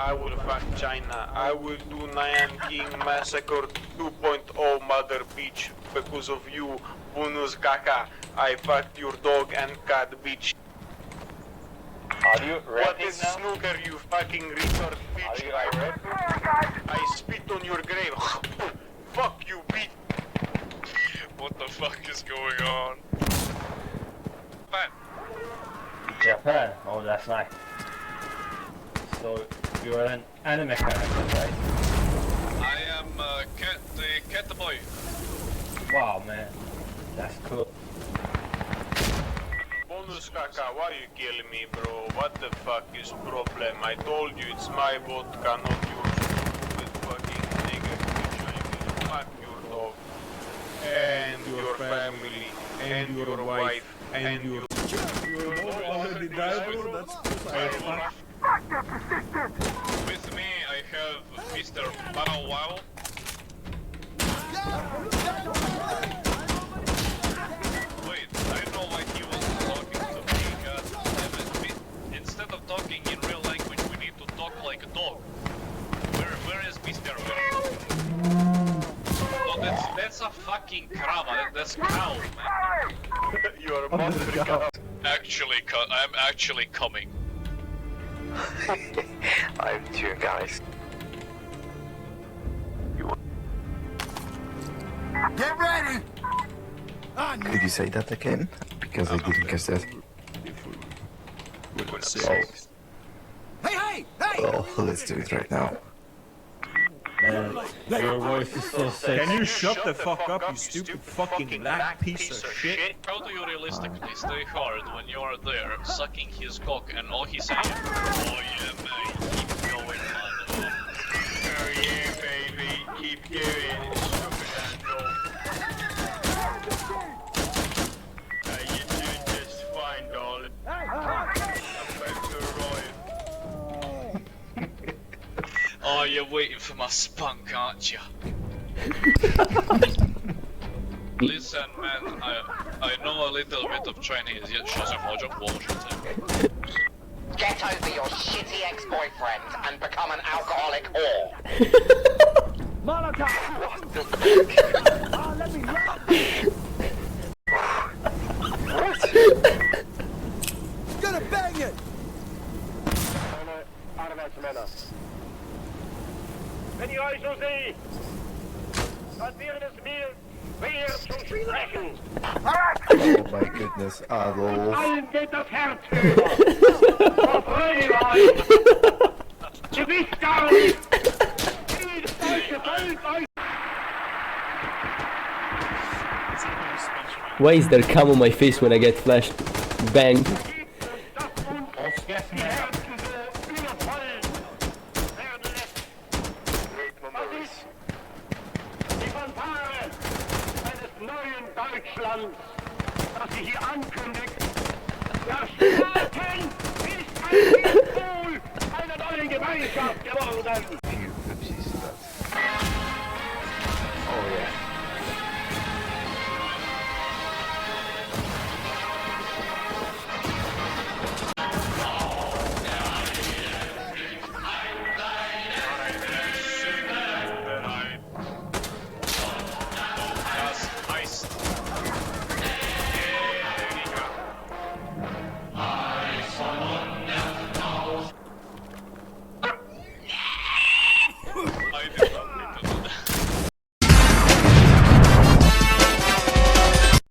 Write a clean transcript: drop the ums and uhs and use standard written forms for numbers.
I will fuck China. I will do Nanking Massacre 2.0 mother bitch because of you, Bunus Kaka. I fucked your dog and cat bitch. Are you ready What is now? snooker, you fucking retard bitch? Are you ready? I spit on your grave. Fuck you, bitch. What the fuck is going on? Japan? Oh, that's nice. So, you're an anime character, right? I am the cat boy. Wow, man. That's cool. Bonus Kaka, why you killing me, bro? What the fuck is problem? I told you it's my vodka, not yours. Stupid fucking nigga bitch. I will fuck your dog. And your family. And your wife. And your... Your dog already died, bro. That's fine. With me, I have Mr. Bow Wow. Wait, I know why he was talking to me. God damn it. Instead of talking in real language, we need to talk like a dog. Where is Mr. No, that's a fucking crava. That's cow, man. You're a mother cow. I'm actually coming. I'm too, guys. Get ready! Could you say that again? Because I didn't catch that. Hey! Oh, let's do it right now. Your voice is so sexy. Can you shut the fuck up, you stupid fucking black piece of shit? How do you realistically stay hard when you are there, sucking his cock and all he's saying, oh yeah mate, keep going man. Oh yeah, baby. Keep going. Stupid asshole. You doing just fine, darling. I'm about to arrive. Oh, you're waiting for my spunk, aren't you? Listen man, I know a little bit of Chinese, yet Get over your shitty ex-boyfriend and become an alcoholic whore. Gonna bang it! Wenn ihr euch so seht, dann wäre es mir schwer zu sprechen. Oh my goodness, Adolf. Allen geht das Herz über. Verfreut euch. Ihr wisst gar nicht, wie euch gefällt euch. Why is there cum on my face when I get flashed? Bang. Das uns die Herzen so überfallen werden lässt. Das ist die Fanfare eines neuen Deutschlands, das sich hier ankündigt. Der Staaten ist ein Symbol einer neuen Gemeinschaft geworden.